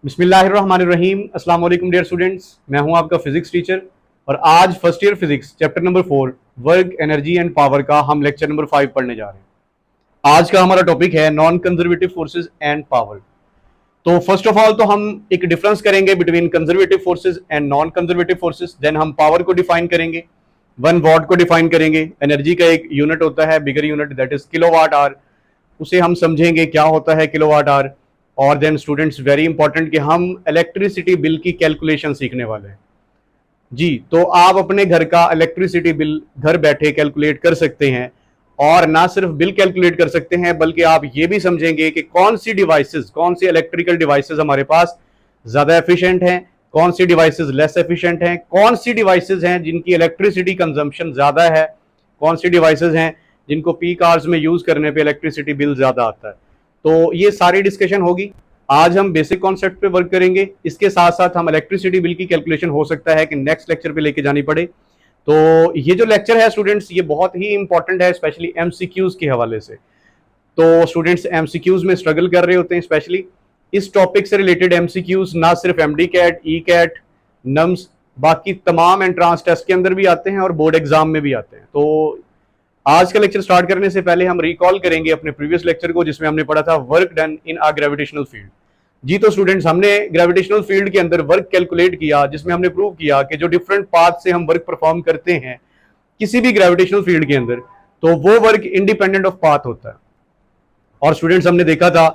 बिस्मिल्लाहिर्रहमानिर्रहीम। अस्सलाम वालेकुम डियर स्टूडेंट्स, मैं हूं आपका फिजिक्स टीचर और आज first year physics chapter number 4 work energy and power का हम लेक्चर नंबर 5 पढ़ने जा रहे हैं। आज का हमारा टॉपिक है non conservative forces and power. तो फर्स्ट ऑफ ऑल तो हम एक डिफरेंस करेंगे between conservative forces and non conservative forces. Then हम पावर को डिफाइन करेंगे, 1 वॉट को डिफाइन करेंगे। एनर्जी का एक यूनिट होता है, bigger unit, that is kilowatt hour, उसे हम समझेंगे क्या होता है किलोवाट आवर। और देन स्टूडेंट्स, वेरी इंपॉर्टेंट कि हम इलेक्ट्रिसिटी बिल की कैलकुलेशन सीखने वाले हैं। जी, तो आप अपने घर का इलेक्ट्रिसिटी बिल घर बैठे कैलकुलेट कर सकते हैं और ना सिर्फ बिल कैलकुलेट कर सकते हैं बल्कि आप ये भी समझेंगे कि कौन सी डिवाइसेस, कौन सी इलेक्ट्रिकल डिवाइसेस हमारे पास ज्यादा एफिशिएंट हैं, कौन सी डिवाइसेस लेस एफिशिएंट हैं, कौन सी डिवाइसेस हैं जिनकी इलेक्ट्रिसिटी कंजम्पशन ज्यादा है, कौन सी डिवाइसेस हैं जिनको पीक आवर्स में यूज करने पे इलेक्ट्रिसिटी बिल ज्यादा आता है। तो ये सारी डिस्कशन होगी। आज हम बेसिक कॉन्सेप्ट पे वर्क करेंगे, इसके साथ साथ हम इलेक्ट्रिसिटी बिल की कैलकुलेशन हो सकता है कि नेक्स्ट लेक्चर पे लेके जानी पड़े। तो ये जो लेक्चर है स्टूडेंट्स, ये बहुत ही इंपॉर्टेंट है, स्पेशली एमसीक्यूज के हवाले से। तो स्टूडेंट्स एमसीक्यूज में स्ट्रगल कर रहे होते हैं, स्पेशली इस टॉपिक से रिलेटेड एमसीक्यूज ना सिर्फ MDCAT, ECAT, NUMS, बाकी तमाम एंट्रांस टेस्ट के अंदर भी आते हैं और बोर्ड एग्जाम में भी आते हैं। तो आज का लेक्चर स्टार्ट करने से पहले हम रिकॉल करेंगे अपने प्रीवियस लेक्चर को, जिसमें हमने पढ़ा था work done in a gravitational field. जी, तो स्टूडेंट्स, हमने ग्रेविटेशनल फील्ड के अंदर वर्क कैलकुलेट किया, जिसमें हमने प्रूव किया कि जो डिफरेंट पाथ से हम वर्क परफॉर्म करते हैं किसी भी ग्रेविटेशनल फील्ड के अंदर, तो वो वर्क इंडिपेंडेंट ऑफ पाथ होता है। और स्टूडेंट्स, हमने देखा था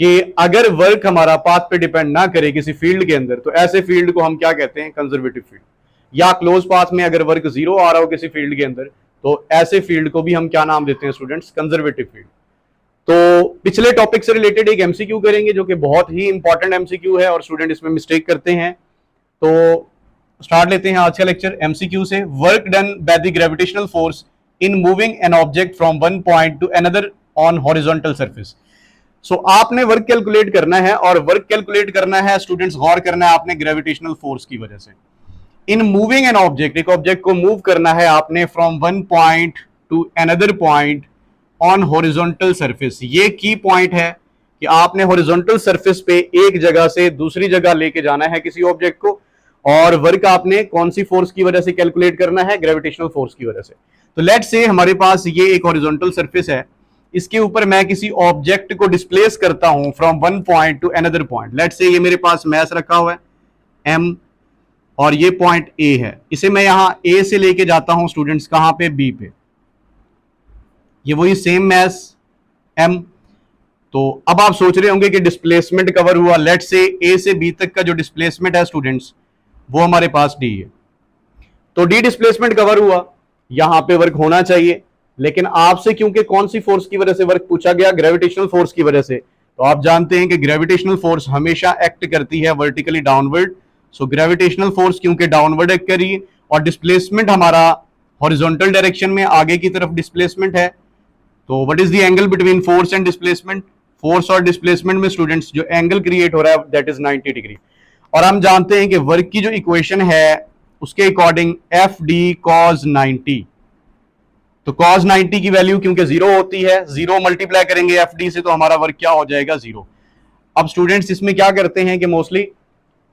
कि अगर वर्क हमारा पाथ पे डिपेंड ना करे किसी फील्ड के अंदर, तो ऐसे फील्ड को हम क्या कहते हैं, कंजर्वेटिव फील्ड। या क्लोज पाथ में अगर वर्क जीरो आ रहा हो किसी फील्ड के अंदर, तो ऐसे फील्ड को भी हम क्या नाम देते हैं स्टूडेंट्स, कंजर्वेटिव फील्ड। तो पिछले टॉपिक से रिलेटेड एक एमसीक्यू करेंगे जो कि बहुत ही इंपॉर्टेंट एमसीक्यू है और स्टूडेंट इसमें मिस्टेक करते हैं। तो स्टार्ट लेते हैं आज का लेक्चर एमसीक्यू से। Work done by the gravitational force in moving an object from one point to another on horizontal surface. So आपने वर्क कैलकुलेट करना है, और वर्क कैलकुलेट करना है स्टूडेंट्स, गौर करना है आपने ग्रेविटेशनल फोर्स की वजह से। इन मूविंग एन ऑब्जेक्ट, एक ऑब्जेक्ट को मूव करना है आपने from one point to another point on horizontal surface. ये की पॉइंट है कि आपने हॉरिजॉन्टल सरफेस पे एक जगह से दूसरी जगह लेके जाना है किसी ऑब्जेक्ट को, और वर्क आपने कौन सी फोर्स की वजह से कैलकुलेट करना है, ग्रेविटेशनल फोर्स की वजह से। तो लेट्स से हमारे पास ये एक हॉरिजॉन्टल सरफेस है, इसके ऊपर मैं किसी ऑब्जेक्ट को डिस्प्लेस करता हूं from one point to another point. Let's say ये मेरे पास मैस रखा हुआ है m, और ये पॉइंट ए है, इसे मैं यहां ए से लेके जाता हूं स्टूडेंट्स, कहां पे, बी पे। ये वही सेम मैस m। तो अब आप सोच रहे होंगे कि डिस्प्लेसमेंट कवर हुआ। लेट से ए से बी तक का जो डिस्प्लेसमेंट है स्टूडेंट्स, वो हमारे पास डी है। तो डी डिस्प्लेसमेंट कवर हुआ, यहां पे वर्क होना चाहिए, लेकिन आपसे क्योंकि कौन सी फोर्स की वजह से वर्क पूछा गया, ग्रेविटेशनल फोर्स की वजह से, तो आप जानते हैं कि ग्रेविटेशनल फोर्स हमेशा एक्ट करती है vertically downward. So gravitational force क्योंकि डाउनवर्ड एक्ट कर रही है और डिस्प्लेसमेंट हमारा हॉरिजॉन्टल डायरेक्शन में आगे की तरफ डिस्प्लेसमेंट है, तो what is the angle between force and displacement, force और डिस्प्लेसमेंट में स्टूडेंट्स जो एंगल क्रिएट हो रहा है दैट इज 90 डिग्री। और हम जानते हैं कि वर्क की जो इक्वेशन है उसके अकॉर्डिंग एफ डी कॉज 90, तो कॉज 90 की वैल्यू क्योंकि जीरो होती है, जीरो मल्टीप्लाई करेंगे एफ डी से तो हमारा वर्क क्या हो जाएगा, जीरो। अब स्टूडेंट्स इसमें क्या करते हैं कि मोस्टली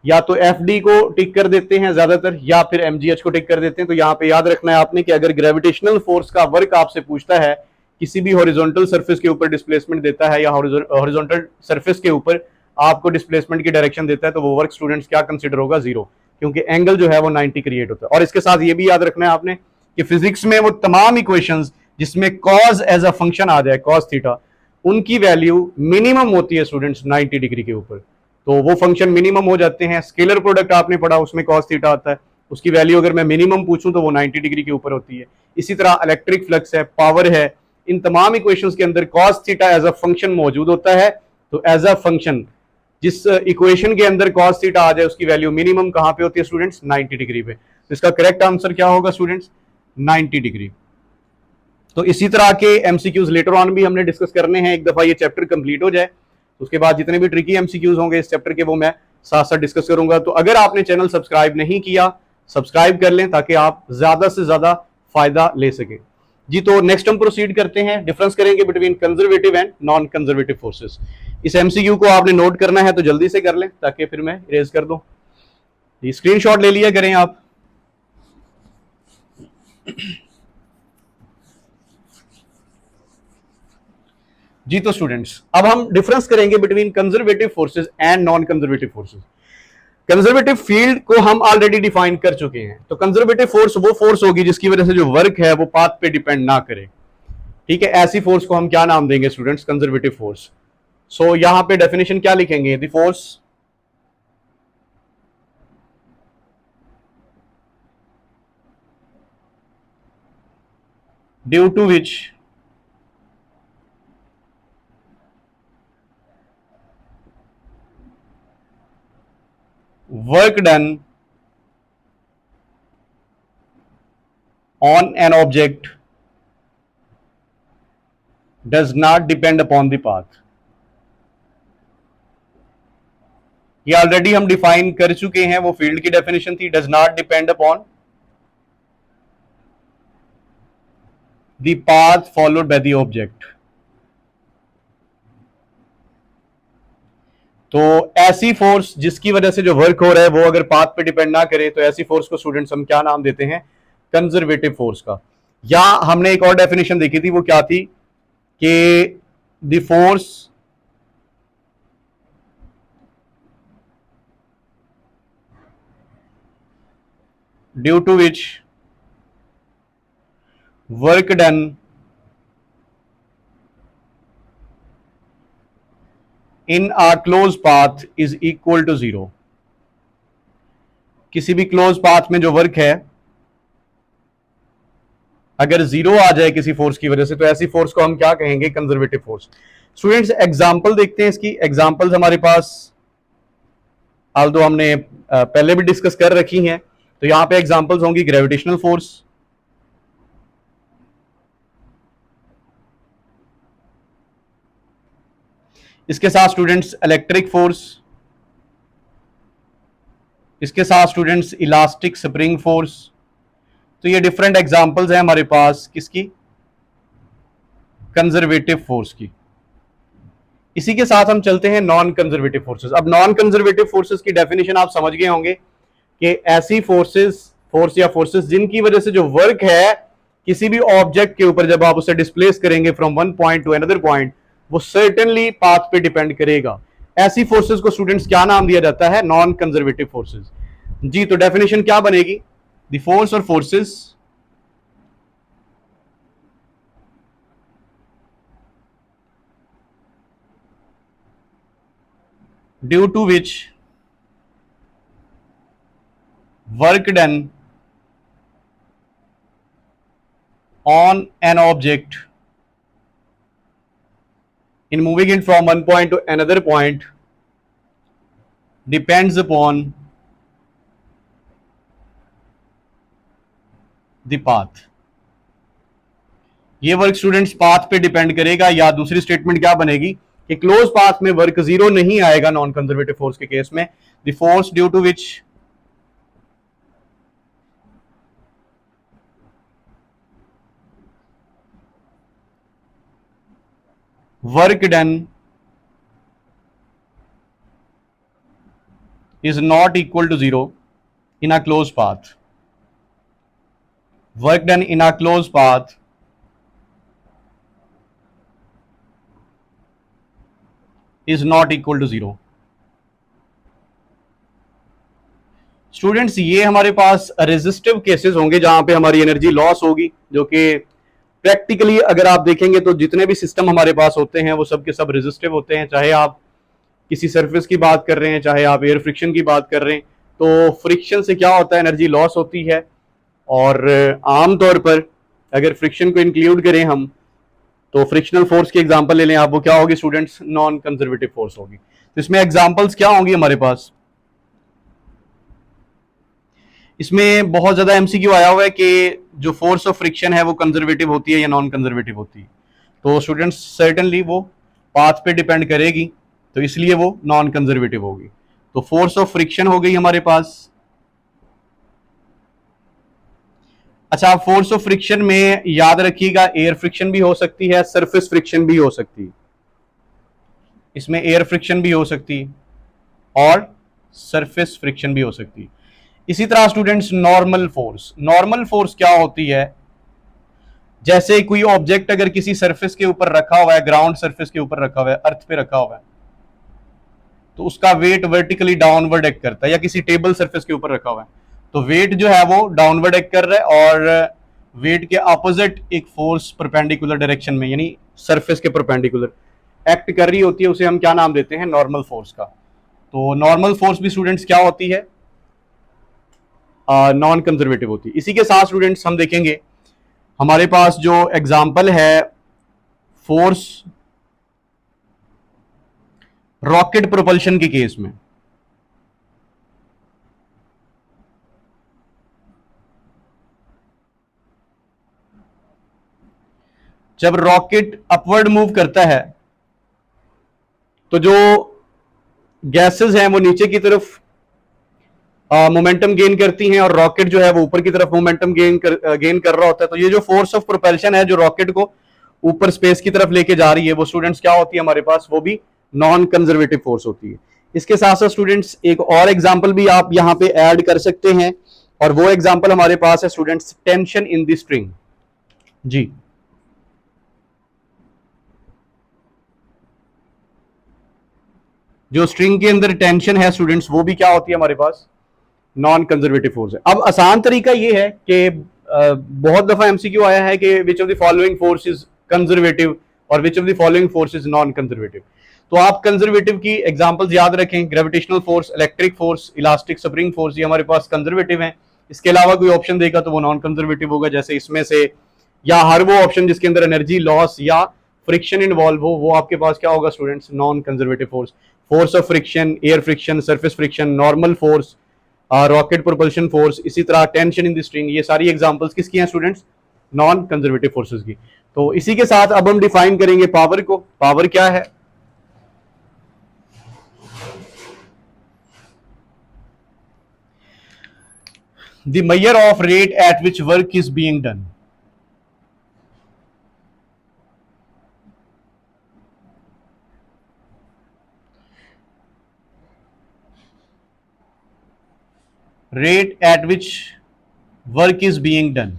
या तो एफ डी को टिक कर देते हैं ज्यादातर, या फिर एमजीएच को टिक कर देते हैं। तो यहां पे याद रखना है आपने कि अगर ग्रेविटेशनल फोर्स का वर्क आपसे पूछता है, किसी भी हॉरिजॉन्टल सरफेस के ऊपर डिस्प्लेसमेंट देता है या हॉरिजॉन्टल सरफेस के ऊपर आपको डिस्प्लेसमेंट की डायरेक्शन देता है, तो वो वर्क स्टूडेंट्स क्या कंसीडर होगा, जीरो, क्योंकि एंगल जो है वो 90 क्रिएट होता है। और इसके साथ ये भी याद रखना है आपने कि फिजिक्स में वो तमाम इक्वेशंस जिसमें कॉज एज अ फंक्शन आ जाए, कॉस थीटा, उनकी वैल्यू मिनिमम होती है स्टूडेंट्स 90 डिग्री के ऊपर। तो वो फंक्शन मिनिमम हो जाते हैं। स्केलर प्रोडक्ट आपने पढ़ा, उसमें कॉस थीटा आता है, उसकी वैल्यू अगर मैं मिनिमम पूछूं तो वो 90 डिग्री के ऊपर होती है। इसी तरह इलेक्ट्रिक फ्लक्स है, पावर है, इन तमाम इक्वेशंस के अंदर cos theta as a function मौजूद होता है। तो एज अ फंक्शन जिस इक्वेशन के अंदर कॉस थीटा आ जाए उसकी वैल्यू मिनिमम कहां पे होती है स्टूडेंट्स, 90 डिग्री पे। तो इसका करेक्ट आंसर क्या होगा स्टूडेंट्स, 90 डिग्री। तो इसी तरह के एमसीक्यूज लेटर ऑन भी हमने डिस्कस करने हैं, एक दफा ये चैप्टर कंप्लीट हो जाए उसके बाद जितने भी ट्रिकी एमसीक्यूज होंगे इस चैप्टर के वो मैं साथ साथ डिस्कस करूंगा। तो अगर आपने चैनल सब्सक्राइब नहीं किया, सब्सक्राइब कर लें ताकि आप ज्यादा से ज्यादा फायदा ले सके। जी, तो नेक्स्ट हम प्रोसीड करते हैं, डिफरेंस करेंगे between conservative and non conservative forces. इस एमसीक्यू को आपने नोट करना है तो जल्दी से कर लें ताकि फिर मैं इरेज कर दूं। स्क्रीनशॉट ले लिया करें आप। जी तो स्टूडेंट्स, अब हम डिफरेंस करेंगे between conservative forces and non conservative forces. Conservative field को हम ऑलरेडी डिफाइन कर चुके हैं। तो कंजर्वेटिव फोर्स वो फोर्स होगी जिसकी वजह से जो वर्क है वो पाथ पे डिपेंड ना करे। ठीक है, ऐसी फोर्स को हम क्या नाम देंगे स्टूडेंट्स? Conservative force. सो यहां पे डेफिनेशन क्या लिखेंगे? The force due to which work done on an object does not depend upon the path। ये ऑलरेडी हम डिफाइन कर चुके हैं, वो फील्ड की डेफिनेशन थी, does not depend upon the path followed by the object. तो ऐसी फोर्स जिसकी वजह से जो वर्क हो रहा है वो अगर पाथ पे डिपेंड ना करे तो ऐसी फोर्स को स्टूडेंट्स हम क्या नाम देते हैं? कंजर्वेटिव फोर्स का। या हमने एक और डेफिनेशन देखी थी, वो क्या थी कि the force due to which work done in a close path is equal to zero. किसी भी क्लोज पाथ में जो वर्क है अगर जीरो आ जाए किसी फोर्स की वजह से तो ऐसी फोर्स को हम क्या कहेंगे? Conservative force. स्टूडेंट्स एग्जांपल देखते हैं इसकी। एग्जांपल्स हमारे पास आल्दो हमने पहले भी डिस्कस कर रखी हैं। तो यहां पे एग्जांपल्स होंगी ग्रेविटेशनल फोर्स, इसके साथ स्टूडेंट्स इलेक्ट्रिक फोर्स, इसके साथ स्टूडेंट्स इलास्टिक स्प्रिंग फोर्स। तो ये डिफरेंट एग्जांपल्स हैं हमारे पास किसकी? कंजर्वेटिव फोर्स की। इसी के साथ हम चलते हैं नॉन कंजर्वेटिव फोर्सेस। अब नॉन कंजर्वेटिव फोर्सेस की डेफिनेशन आप समझ गए होंगे कि ऐसी फोर्स या फोर्सेस जिनकी वजह से जो वर्क है किसी भी ऑब्जेक्ट के ऊपर जब आप उसे डिस्प्लेस करेंगे from one point to another point, वो सर्टेनली पाथ पे डिपेंड करेगा। ऐसी फोर्सेस को स्टूडेंट्स क्या नाम दिया जाता है? Non conservative forces. जी तो डेफिनेशन क्या बनेगी? द फोर्स और forces due to which work done on an object in moving it from one point to another point depends upon the path। ये वर्क स्टूडेंट्स पाथ पे depend करेगा। या दूसरी statement क्या बनेगी कि क्लोज पाथ में वर्क जीरो नहीं आएगा नॉन कंजर्वेटिव फोर्स के केस में। The force due to which work done is not equal to zero in a closed path। Work done in a closed path is not equal to zero। Students ये हमारे पास resistive cases होंगे जहां पे हमारी energy loss होगी, जो कि practically अगर आप देखेंगे तो जितने भी सिस्टम हमारे पास होते हैं वो सब के सब रेजिस्टिव होते हैं। चाहे आप किसी सरफेस की बात कर रहे हैं, चाहे आप एयर फ्रिक्शन की बात कर रहे हैं, तो फ्रिक्शन से क्या होता है? एनर्जी लॉस होती है। और आमतौर पर अगर फ्रिक्शन को इंक्लूड करें हम तो फ्रिक्शनल फोर्स की एग्जांपल ले लें आप, वो क्या होगी स्टूडेंट्स? नॉन कंजर्वेटिव फोर्स होगी। तो इसमें एग्जांपल्स क्या होंगी हमारे पास? इसमें बहुत ज्यादा एमसीक्यू आया हुआ है कि जो फोर्स ऑफ फ्रिक्शन है वो कंजर्वेटिव होती है या नॉन कंजर्वेटिव होती है। तो स्टूडेंट्स सर्टेनली वो पाथ पे डिपेंड करेगी, तो इसलिए वो नॉन कंजर्वेटिव होगी। तो फोर्स ऑफ फ्रिक्शन हो गई हमारे पास। अच्छा, फोर्स ऑफ फ्रिक्शन में याद रखिएगा एयर फ्रिक्शन भी हो सकती है, सरफेस फ्रिक्शन भी हो सकती है। इसमें एयर फ्रिक्शन भी हो सकती है और सरफेस फ्रिक्शन भी हो सकती है। इसी तरह स्टूडेंट्स नॉर्मल फोर्स क्या होती है? जैसे कोई ऑब्जेक्ट अगर किसी सरफेस के ऊपर रखा हुआ है, ग्राउंड सरफेस के ऊपर रखा हुआ है, अर्थ पे रखा हुआ है, तो उसका वेट वर्टिकली डाउनवर्ड एक्ट करता है, या किसी टेबल सरफेस के ऊपर रखा हुआ है तो वेट जो है वो डाउनवर्ड एक्ट कर रहा है, और वेट के अपोजिट एक फोर्स परपेंडिकुलर डायरेक्शन में यानी सरफेस के परपेंडिकुलर एक्ट कर रही होती है, उसे हम क्या नाम देते हैं? नॉर्मल फोर्स का। तो नॉर्मल फोर्स भी स्टूडेंट्स क्या होती है? नॉन कंजर्वेटिव होती है। इसी के साथ स्टूडेंट्स हम देखेंगे हमारे पास जो एग्जाम्पल है फोर्स रॉकेट प्रोपल्शन के केस में। जब रॉकेट अपवर्ड मूव करता है तो जो गैसेस हैं वो नीचे की तरफ मोमेंटम गेन करती हैं, और रॉकेट जो है वो ऊपर की तरफ मोमेंटम गेन कर रहा होता है। तो ये जो फोर्स ऑफ प्रोपल्शन है जो रॉकेट को ऊपर स्पेस की तरफ लेके जा रही है, वो स्टूडेंट्स क्या होती है हमारे पास? वो भी नॉन कंजर्वेटिव फोर्स होती है। इसके साथ साथ स्टूडेंट्स एक और एग्जांपल भी आप यहां पे ऐड कर सकते हैं, और वो एग्जांपल हमारे पास है students tension in the string. जी, जो स्ट्रिंग के अंदर टेंशन है स्टूडेंट्स, वो भी क्या होती है हमारे पास? नॉन कंजर्वेटिव फोर्स है। अब आसान तरीका ये है कि बहुत दफा एमसीक्यू आया है कि which of the following force is conservative और which of the following force is non conservative. तो आप कंजर्वेटिव की एग्जांपल्स याद रखें, gravitational force, electric force, elastic spring force, ये हमारे पास कंजर्वेटिव है। इसके अलावा कोई ऑप्शन देगा तो वो नॉन कंजर्वेटिव होगा, जैसे इसमें से, या हर वो ऑप्शन जिसके अंदर एनर्जी लॉस या फ्रिक्शन इन्वॉल्व हो, वो आपके पास क्या होगा students? Non conservative force. Force of friction, air friction, surface friction, normal force, rocket propulsion force, इसी तरह टेंशन इन द स्ट्रिंग, ये सारी एग्जांपल्स किसकी हैं स्टूडेंट्स? नॉन कंजर्वेटिव फोर्सेस की। तो इसी के साथ अब हम डिफाइन करेंगे पावर को। पावर क्या है? The measure of rate at which work is being done. Rate at which work is being done.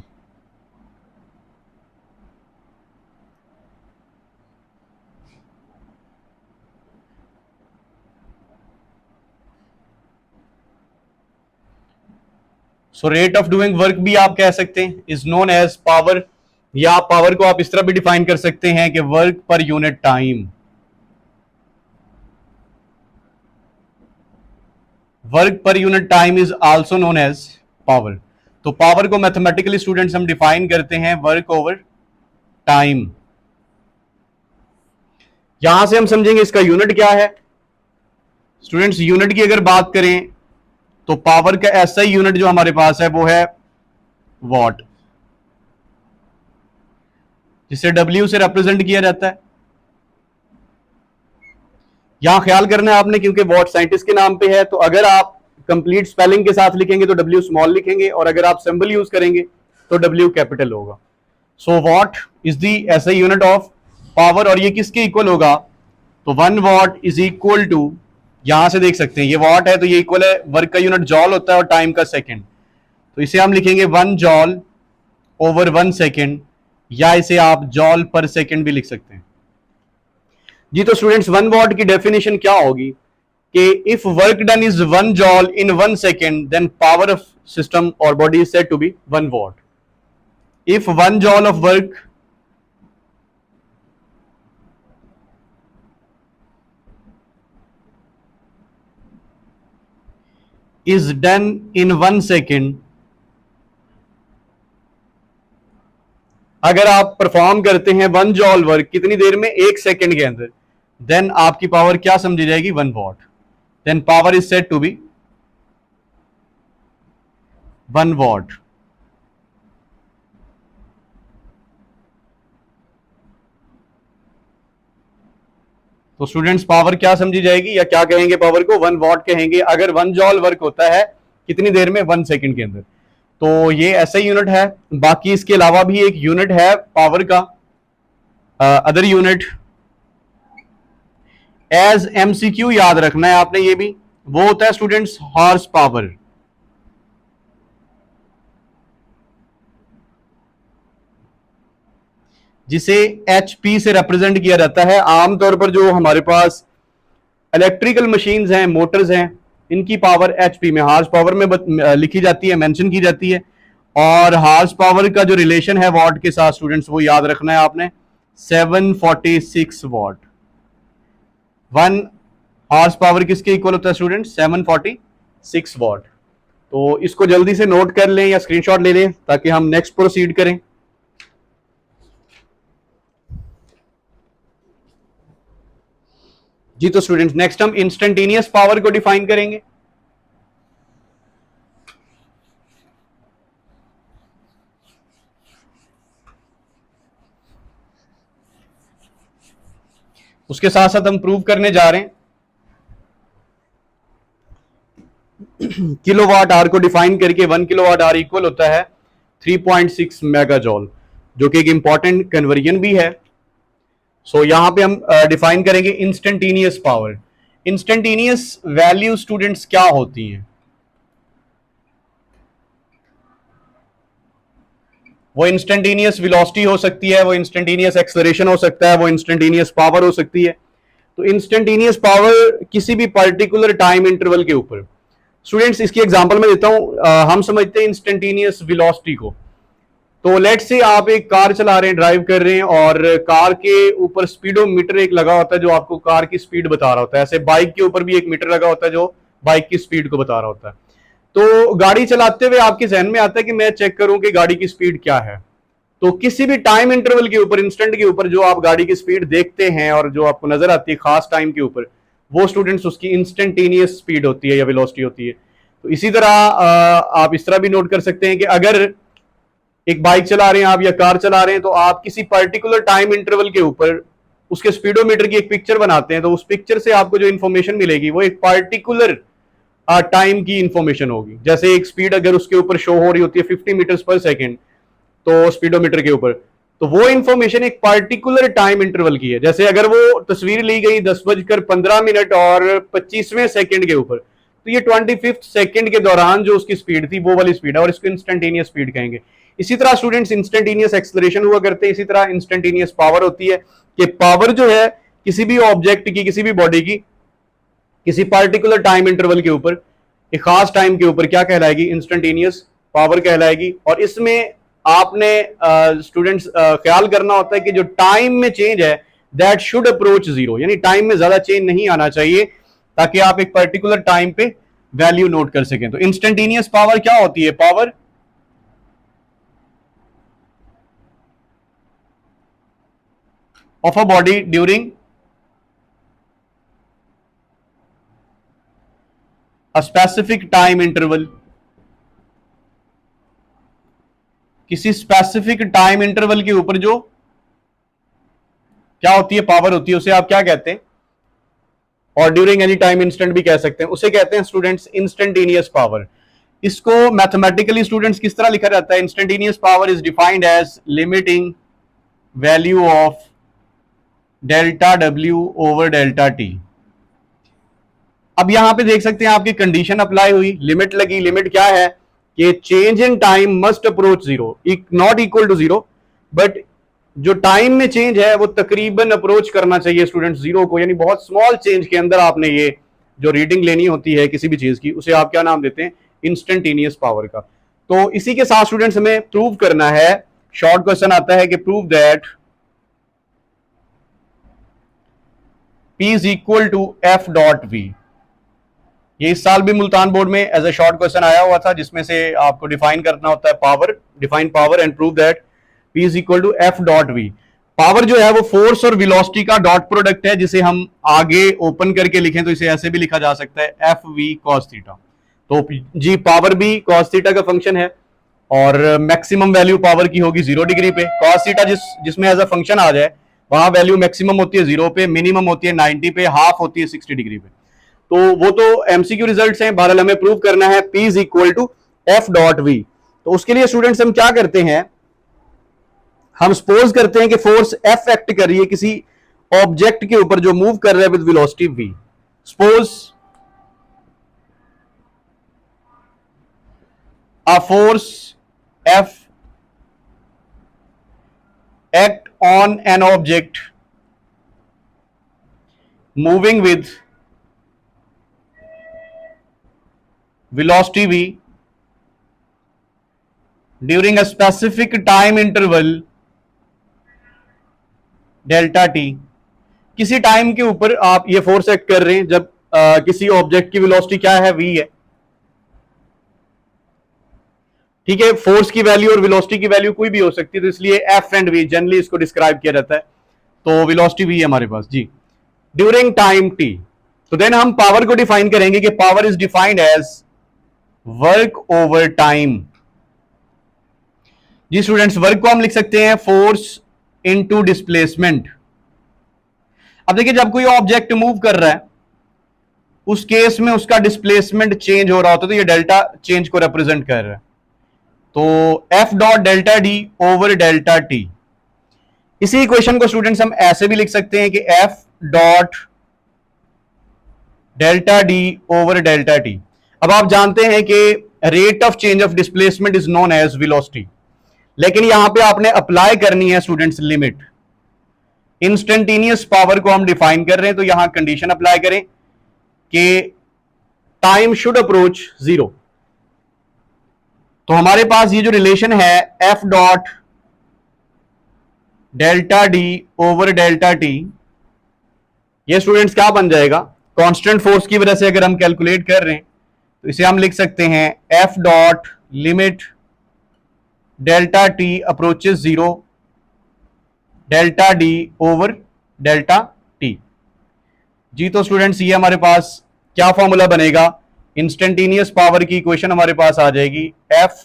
So rate of doing work भी आप कह सकते हैं, इज नोन एज पावर, या पावर को आप इस तरह भी डिफाइन कर सकते हैं कि work per unit time. Work per unit time is also known as power. तो पावर को मैथमेटिकली स्टूडेंट्स हम डिफाइन करते हैं वर्क ओवर टाइम। यहां से हम समझेंगे इसका यूनिट क्या है स्टूडेंट्स। यूनिट की अगर बात करें तो पावर का ऐसा ही यूनिट जो हमारे पास है वो है वॉट, जिसे W से रिप्रेजेंट किया जाता है। यहां ख्याल करना है आपने, क्योंकि वॉट साइंटिस्ट के नाम पे है, तो अगर आप कंप्लीट स्पेलिंग के साथ लिखेंगे तो W स्मॉल लिखेंगे, और अगर आप सिंबल यूज करेंगे तो W कैपिटल होगा। सो वॉट इज दी ऐसा यूनिट ऑफ पावर, और ये किसके इक्वल होगा? तो 1 वॉट इज इक्वल टू, यहां से देख सकते हैं ये वॉट है तो ये इक्वल है, वर्क का यूनिट जॉल होता है और टाइम का सेकंड, तो इसे हम लिखेंगे 1 जॉल ओवर 1 सेकंड, या इसे आप जॉल पर सेकंड भी लिख सकते हैं। जी, तो स्टूडेंट्स 1 वॉट की डेफिनेशन क्या होगी कि if work done is 1 joule in 1 second then power of system और body is said to be 1 watt. If 1 joule of work is done in 1 second, अगर आप परफॉर्म करते हैं 1 जॉल वर्क कितनी देर में? 1 सेकंड के अंदर, देन आपकी पावर क्या समझी जाएगी? 1 watt. Then power is said to be 1 watt. तो स्टूडेंट्स पावर क्या समझी जाएगी, या क्या कहेंगे पावर को? 1 वॉट कहेंगे अगर 1 जॉल वर्क होता है कितनी देर में? 1 सेकंड के अंदर। तो ये ऐसा यूनिट है। बाकी इसके अलावा भी एक यूनिट है पावर का, अदर यूनिट एज एमसीक्यू याद रखना है आपने, ये भी वो होता है स्टूडेंट्स हॉर्स पावर। जिसे एचपी से रिप्रेजेंट किया जाता है। आमतौर पर जो हमारे पास इलेक्ट्रिकल मशीन्स हैं, मोटर्स हैं, इनकी पावर एचपी में, हार्स पावर में लिखी जाती है, मेंशन की जाती है। और हार्स पावर का जो रिलेशन है वॉट के साथ स्टूडेंट्स, वो याद रखना है आपने, 746 वॉट। 1 हार्स पावर किसके इक्वल होता है स्टूडेंट्स? 746 वॉट। तो इसको जल्दी से नोट कर लें या स्क्रीनशॉट ले लें ताकि हम नेक्स्ट प्रोसीड करें। जी तो स्टूडेंट्स नेक्स्ट हम इंस्टेंटेनियस पावर को डिफाइन करेंगे। उसके साथ साथ हम प्रूव करने जा रहे हैं किलोवाट आवर को डिफाइन करके 1 किलोवाट आवर इक्वल होता है 3.6 मेगाजॉल, जो कि एक इंपॉर्टेंट कन्वर्जन भी है। सो यहां पे हम डिफाइन करेंगे instantaneous power. Instantaneous value students क्या होती हैं? वो इंस्टेंटेनियस वेलोसिटी हो सकती है, वो इंस्टेंटेनियस एक्सेलरेशन हो सकता है, वो इंस्टेंटेनियस पावर हो सकती है। तो इंस्टेंटेनियस पावर किसी भी पर्टिकुलर टाइम इंटरवल के ऊपर, स्टूडेंट्स इसकी एग्जांपल मैं देता हूं। हम समझते हैं इंस्टेंटेनियस वेलोसिटी को। तो लेट्स से आप एक कार चला रहे हैं, ड्राइव कर रहे हैं, और कार के ऊपर स्पीडोमीटर एक लगा होता है जो आपको कार की स्पीड बता रहा होता है। ऐसे बाइक के ऊपर भी एक मीटर लगा होता है जो बाइक की स्पीड को बता रहा होता है। तो गाड़ी चलाते हुए आपके जहन में आता है कि मैं चेक करूं कि गाड़ी की स्पीड क्या है। तो किसी भी टाइम इंटरवल के ऊपर, इंस्टेंट के ऊपर जो आप गाड़ी की स्पीड देखते हैं और जो आपको नजर आती है खास टाइम के ऊपर, वो स्टूडेंट्स उसकी इंस्टेंटेनियस स्पीड होती है या वेलोसिटी होती है। तो इसी तरह आप इस तरह भी नोट कर सकते हैं कि अगर एक बाइक चला रहे हैं आप या कार चला रहे हैं, तो आप किसी पर्टिकुलर टाइम इंटरवल के ऊपर उसके स्पीडोमीटर की एक पिक्चर बनाते हैं, तो उस पिक्चर से आपको जो इंफॉर्मेशन मिलेगी वो एक पर्टिकुलर टाइम की इंफॉर्मेशन होगी। जैसे एक स्पीड अगर उसके ऊपर शो हो रही होती है 50 मीटर्स पर सेकेंड, तो स्पीडोमीटर के ऊपर, तो वो इंफॉर्मेशन एक पर्टिकुलर टाइम इंटरवल की है। जैसे अगर वो तस्वीर ली गई 10:15 और 25वें सेकंड के ऊपर, तो ये 25th सेकंड के दौरान जो उसकी स्पीड थी वो वाली स्पीड है, और इसको इंस्टेंटेनियस स्पीड कहेंगे। इसी तरह स्टूडेंट्स इंस्टेंटेनियस एक्सेलरेशन हुआ करते हैं, इसी तरह इंस्टेंटेनियस पावर होती है कि पावर जो है किसी भी ऑब्जेक्ट की, किसी भी बॉडी की, किसी पर्टिकुलर टाइम इंटरवल के ऊपर, एक खास टाइम के ऊपर क्या कहलाएगी? इंस्टेंटेनियस पावर कहलाएगी। और इसमें आपने स्टूडेंट्स ख्याल करना होता है कि जो टाइम में चेंज है दैट शुड अप्रोच जीरो, यानी टाइम में ज्यादा चेंज नहीं आना चाहिए ताकि आप एक पर्टिकुलर टाइम पे वैल्यू नोट कर सकें। तो इंस्टेंटेनियस पावर क्या होती है? Power of a body during a specific time interval. किसी स्पेसिफिक टाइम इंटरवल के ऊपर जो क्या होती है? पावर होती है, उसे आप क्या कहते हैं? और ड्यूरिंग एनी टाइम इंस्टेंट भी कह सकते हैं, उसे कहते हैं स्टूडेंट्स इंस्टेंटेनियस पावर। इसको मैथमेटिकली स्टूडेंट्स किस तरह लिखा जाता है? Instantaneous power is defined as limiting value of delta W over delta T. अब यहां पे देख सकते हैं आपकी कंडीशन अप्लाई हुई, लिमिट लगी। लिमिट क्या है कि change in time must approach zero, not equal to zero, but जो टाइम में चेंज है वो तकरीबन अप्रोच करना चाहिए स्टूडेंट्स जीरो को, यानी बहुत स्मॉल चेंज के अंदर आपने ये जो रीडिंग लेनी होती है किसी भी चीज की, उसे आप क्या नाम देते हैं? इंस्टेंटेनियस पावर का। तो इसी के साथ स्टूडेंट्स हमें प्रूव करना है, शॉर्ट क्वेश्चन आता है कि prove that P is equal to F dot V. ये इस साल भी मुल्तान बोर्ड में एज ए शॉर्ट क्वेश्चन आया हुआ था, जिसमें से आपको डिफाइन करना होता है power, define power and prove that P is equal to F dot V. Power जो है वो फोर्स और वेलोसिटी का डॉट प्रोडक्ट है, जिसे हम आगे ओपन करके लिखें तो इसे ऐसे भी लिखा जा सकता है एफ वी कॉस थीटा। तो जी पावर भी कॉस थीटा का फंक्शन है, और मैक्सिमम वैल्यू पावर की होगी 0 डिग्री पे। कॉस थीटा जिसमें एज अ फंक्शन आ जाए वहां वैल्यू मैक्सिमम होती है 0 पे, मिनिमम होती है 90 पे, हाफ होती है 60 डिग्री पे। तो वो तो एमसीक्यू रिजल्ट्स हैं, बहरहाल हमें प्रूव करना है P is equal to F dot V. तो उसके लिए स्टूडेंट्स हम क्या करते हैं? हम सपोज करते हैं कि फोर्स F एक्ट कर रही है किसी ऑब्जेक्ट के ऊपर जो मूव कर रहा है with velocity v। Suppose a force F act on an object moving with velocity v during a specific time interval delta T. किसी टाइम के ऊपर आप ये फोर्स एक्ट कर रहे हैं जब किसी ऑब्जेक्ट की वेलोसिटी क्या है, v है। ठीक है, फोर्स की वैल्यू और वेलोसिटी की वैल्यू कोई भी हो सकती है, तो इसलिए एफ एंड वी जनरली इसको डिस्क्राइब किया जाता है। तो वेलोसिटी वी है हमारे पास जी ड्यूरिंग टाइम टी। तो देन हम पावर को डिफाइन करेंगे कि power is defined as work over time. जी स्टूडेंट्स, वर्क को हम लिख सकते हैं फोर्स इनटू डिस्प्लेसमेंट। अब देखिए, जब कोई ऑब्जेक्ट मूव कर रहा है उस केस में उसका डिस्प्लेसमेंट चेंज हो रहा होता है, तो ये डेल्टा चेंज को रिप्रेजेंट कर रहा है। तो F dot delta D over delta T. इसी इक्वेशन को स्टूडेंट्स हम ऐसे भी लिख सकते हैं कि F dot delta D over delta T. अब आप जानते हैं कि rate of change of displacement is known as velocity, लेकिन यहां पे आपने अप्लाई करनी है स्टूडेंट्स लिमिट। इंस्टेंटेनियस पावर को हम डिफाइन कर रहे हैं, तो यहां कंडीशन अप्लाई करें कि टाइम शुड अप्रोच जीरो। तो हमारे पास ये जो रिलेशन है F dot delta D over delta T, ये स्टूडेंट्स क्या बन जाएगा, कांस्टेंट फोर्स की वजह से अगर हम कैलकुलेट कर रहे हैं तो इसे हम लिख सकते हैं f dot limit delta t approaches zero delta D over delta t. जी तो स्टूडेंट्स, ये हमारे पास क्या फॉर्मूला बनेगा, इंस्टेंटेनियस पावर की इक्वेशन हमारे पास आ जाएगी एफ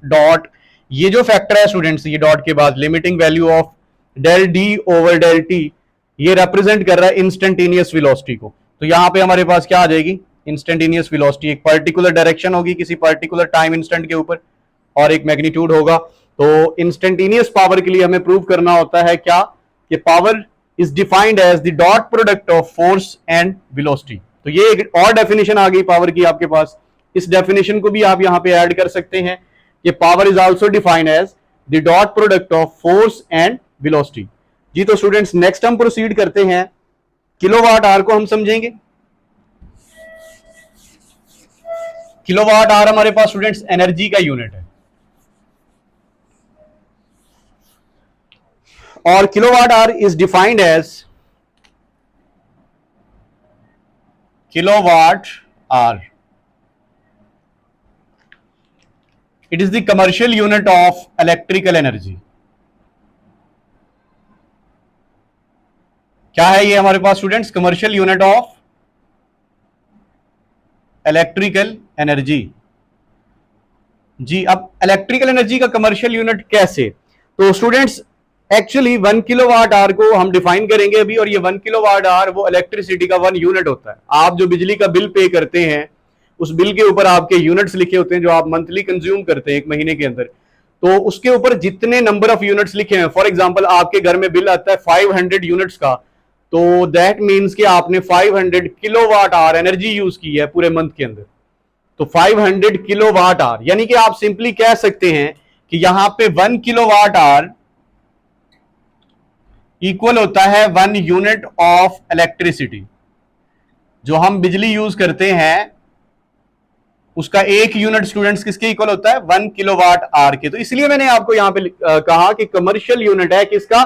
डॉट, ये जो फैक्टर है स्टूडेंट्स ये डॉट के बाद limiting value of del D over del T, ये रिप्रेजेंट कर रहा है इंस्टेंटेनियस वेलोसिटी को। तो यहां पे हमारे पास क्या आ जाएगी, इंस्टेंटेनियस वेलोसिटी। एक पर्टिकुलर डायरेक्शन होगी किसी पर्टिकुलर टाइम इंस्टेंट के ऊपर और एक मैग्नीट्यूड होगा। तो इंस्टेंटेनियस पावर के लिए हमें प्रूव करना होता है क्या, कि power is defined as the dot product of force and velocity. तो ये एक और डेफिनेशन आ गई पावर की आपके पास। इस डेफिनेशन को भी आप यहां पे ऐड कर सकते हैं कि power is also defined as the dot product of force and velocity. जी तो स्टूडेंट्स, नेक्स्ट हम प्रोसीड करते हैं, किलोवाट आवर को हम समझेंगे। किलोवाट आवर हमारे पास स्टूडेंट्स एनर्जी का यूनिट है, और kilowatt hour is defined as kilowatt hour. It is the commercial unit of electrical energy. क्या है ये हमारे पास students, commercial unit of electrical energy. जी अब इलेक्ट्रिकल एनर्जी का कमर्शियल यूनिट कैसे, तो स्टूडेंट्स एक्चुअली 1 किलोवाट आवर को हम डिफाइन करेंगे अभी, और ये 1 किलोवाट आवर वो इलेक्ट्रिसिटी का 1 यूनिट होता है। आप जो बिजली का बिल पे करते हैं उस बिल के ऊपर आपके यूनिट्स लिखे होते हैं जो आप मंथली कंज्यूम करते हैं एक महीने के अंदर। तो उसके ऊपर जितने नंबर ऑफ यूनिट्स लिखे हैं, फॉर एग्जांपल आपके घर में बिल आता है 500 यूनिट्स का, तो दैट मीन्स कि आपने 500 किलोवाट आवर एनर्जी यूज की है पूरे मंथ के अंदर। तो 500 किलोवाट आवर, यानी कि आप सिंपली कह सकते हैं कि यहां पे 1 किलोवाट आवर इक्वल होता है 1 यूनिट ऑफ इलेक्ट्रिसिटी। जो हम बिजली यूज करते हैं उसका 1 यूनिट स्टूडेंट्स किसके इक्वल होता है, 1 किलोवाट आवर के। तो इसलिए मैंने आपको यहां पे कहा कि कमर्शियल यूनिट है किसका,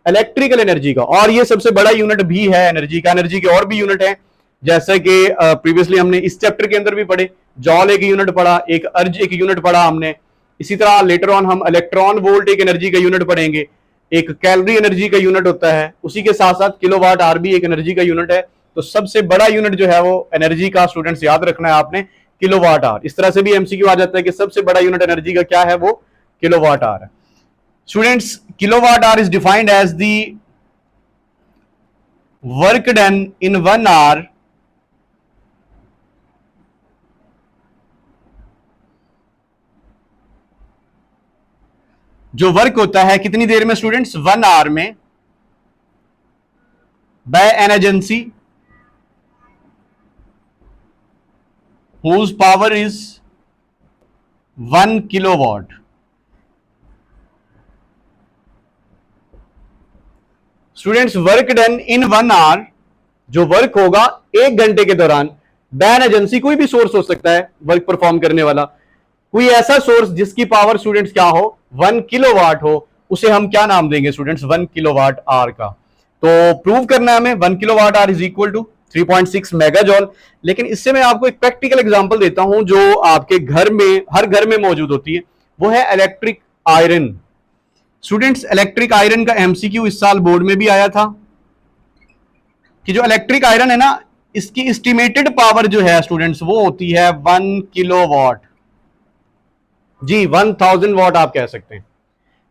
इलेक्ट्रिकल एनर्जी का। और ये सबसे बड़ा यूनिट भी है एनर्जी का। एनर्जी के और भी यूनिट हैं, जैसे कि प्रीवियसली हमने इस चैप्टर के अंदर भी पढ़े, जॉल एक यूनिट पढ़ा, एक अर्ज एक यूनिट पढ़ा हमने। इसी तरह लेटर ऑन हम इलेक्ट्रॉन वोल्ट एक एनर्जी का यूनिट पढ़ेंगे, एक कैलोरी एनर्जी का यूनिट होता है, उसी के साथ साथ किलोवाट आवर भी एक एनर्जी का यूनिट है। तो सबसे बड़ा यूनिट जो है वो एनर्जी का स्टूडेंट्स याद रखना है आपने, किलोवाट आवर। इस तरह से भी एमसीक्यू आ जाता है कि सबसे बड़ा यूनिट एनर्जी का क्या है, वो किलोवाट आवर है। Students, kilowatt hour is defined as the work done in 1 hour जो वर्क होता है कितनी देर में स्टूडेंट्स, 1 आवर में by an agency whose power is 1 kilowatt. Students, work done in 1 hour, जो वर्क होगा 1 घंटे के दौरान, बाय एन एजेंसी, कोई भी सोर्स हो सकता है वर्क परफॉर्म करने वाला, कोई ऐसा सोर्स जिसकी पावर स्टूडेंट्स क्या हो, 1 किलोवाट हो, उसे हम क्या नाम देंगे स्टूडेंट्स, 1 किलोवाट आवर का। तो प्रूव करना है हमें 1 kilowatt hour is equal to 3.6 megajoule. लेकिन इससे मैं आपको एक प्रैक्टिकल एग्जांपल देता हूं जो आपके घर में, हर घर में मौजूद होती है, वो है electric iron. Students, electric iron का एमसीक्यू इस साल बोर्ड में भी आया था कि जो इलेक्ट्रिक आयरन है ना, इसकी एस्टिमेटेड पावर जो है स्टूडेंट्स वो होती है 1 किलोवाट। जी, 1000 वाट आप कह सकते हैं,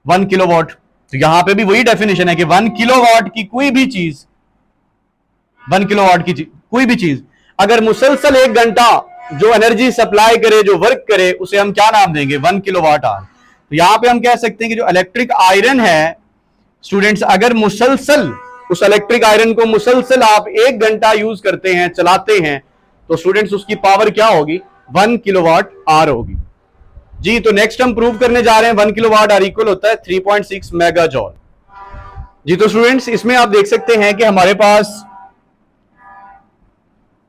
1 किलोवाट। तो यहां पे भी वही डेफिनेशन है कि 1 किलोवाट की कोई भी चीज, 1 किलोवाट की कोई भी चीज अगर मुसलसल 1 घंटा जो एनर्जी सप्लाई करे, जो वर्क करे, उसे हम क्या नाम देंगे, 1 किलोवाट आवर। तो यहां पे हम कह सकते हैं कि जो इलेक्ट्रिक आयरन है स्टूडेंट्स, अगर मुसलसल उस इलेक्ट्रिक आयरन को मुसलसल आप 1 घंटा यूज करते हैं, चलाते हैं, तो स्टूडेंट्स उसकी पावर क्या होगी, 1 किलोवाट आवर होगी। जी, तो नेक्स्ट हम प्रूव करने जा रहे हैं 1 किलोवाट आवर इक्वल होता है 3.6 मेगाजॉल। जी, तो स्टूडेंट्स इसमें आप देख सकते हैं कि हमारे पास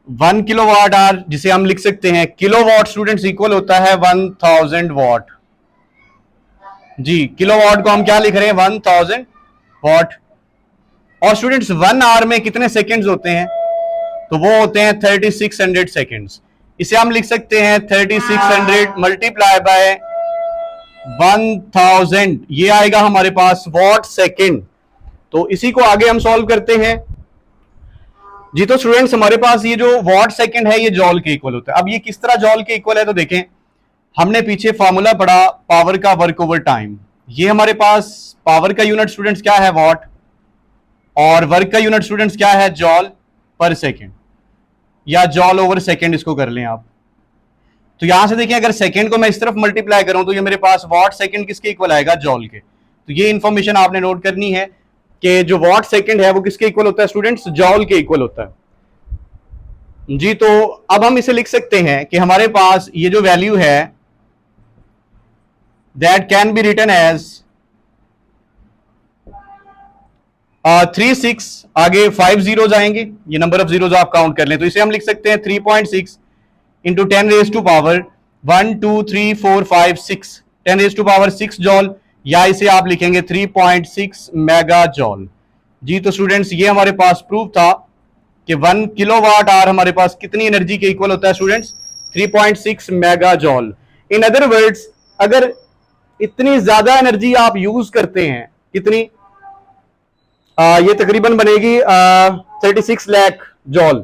1 किलोवाट आवर, जिसे हम लिख सकते हैं किलोवाट, स्टूडेंट्स इक्वल होता है 1000 वाट। जी, किलोवाट को हम क्या लिख रहे हैं, 1000 वाट। और स्टूडेंट्स 1 आवर में कितने सेकंड्स होते हैं, तो वो होते हैं 3600 सेकंड्स। इसे हम लिख सकते हैं 3600 मल्टीप्लाई बाय 1000, ये आएगा हमारे पास वाट सेकंड। तो इसी को आगे हम सॉल्व करते हैं। जी, तो स्टूडेंट्स हमारे पास ये जो वाट सेकंड है ये जॉल के इक्वल होता है। अब ये किस तरह जॉल के इक्वल है, तो देखें, हमने पीछे फॉर्मूला पढ़ा पावर का वर्क ओवर टाइम। ये हमारे पास पावर का यूनिट स्टूडेंट्स क्या है, वाट, और वर्क का यूनिट स्टूडेंट्स क्या है, जॉल पर सेकंड, या जॉल ओवर सेकंड इसको कर लें आप। तो यहां से देखें, अगर सेकंड को मैं इस तरफ मल्टीप्लाई करूं तो ये मेरे पास वाट सेकंड किसके इक्वल आएगा, जॉल के। तो ये इंफॉर्मेशन आपने नोट करनी है कि जो वाट सेकंड है वो किसके इक्वल होता है स्टूडेंट्स, जॉल के इक्वल होता है। जी, तो अब हम इसे लिख सकते हैं कि हमारे पास ये जो वैल्यू है that can be written as 36, आगे 5 जीरोज आएंगे, ये नंबर ऑफ जीरोज आप काउंट कर लें, तो इसे हम लिख सकते हैं 3.6 into 10 raise to power 1 2 3 4 5 6, 10 raise to power 6 joule, या इसे आप लिखेंगे 3.6 मेगा जॉल। जी, तो स्टूडेंट्स ये हमारे पास प्रूफ था कि 1 किलोवाट आवर हमारे पास कितनी एनर्जी के इक्वल होता है students, 3.6 mega जॉल। In other words, अगर इतनी ज्यादा एनर्जी आप यूज करते हैं, कितनी, ये तकरीबन बनेगी 36 लाख जॉल,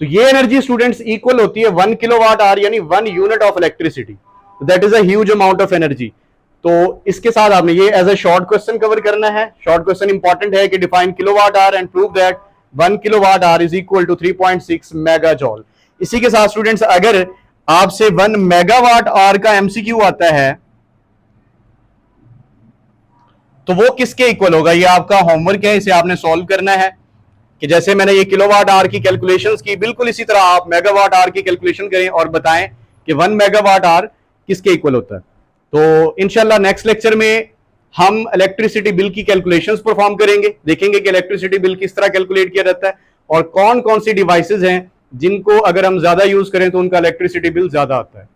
तो ये एनर्जी स्टूडेंट्स इक्वल होती है 1 किलोवाट आवर, यानी 1 unit of electricity. That is a huge amount of energy. तो इसके साथ आपने ये as a short question cover करना है। शॉर्ट क्वेश्चन इंपॉर्टेंट है कि define kilowatt hour and prove that 1 kilowatt hour is equal to 3.6 mega joule. इसी के साथ स्टूडेंट्स अगर आपसे 1 मेगावाट आवर का एमसीक्यू आता है तो वो किसके इक्वल होगा, ये आपका होमवर्क है, इसे आपने सॉल्व करना है कि जैसे मैंने ये किलोवाट आवर की कैलकुलेशंस की, बिल्कुल इसी तरह आप मेगावाट आवर की कैलकुलेशन करें और बताएं कि 1 मेगावाट आवर किसके इक्वल होता है। तो इंशाल्लाह नेक्स्ट लेक्चर में हम इलेक्ट्रिसिटी बिल की कैलकुलेशंस परफॉर्म करेंगे, देखेंगे कि इलेक्ट्रिसिटी बिल किस तरह कैलकुलेट किया जाता है और कौन कौन सी डिवाइसेज हैं जिनको अगर हम ज्यादा यूज करें तो उनका इलेक्ट्रिसिटी बिल ज्यादा आता है।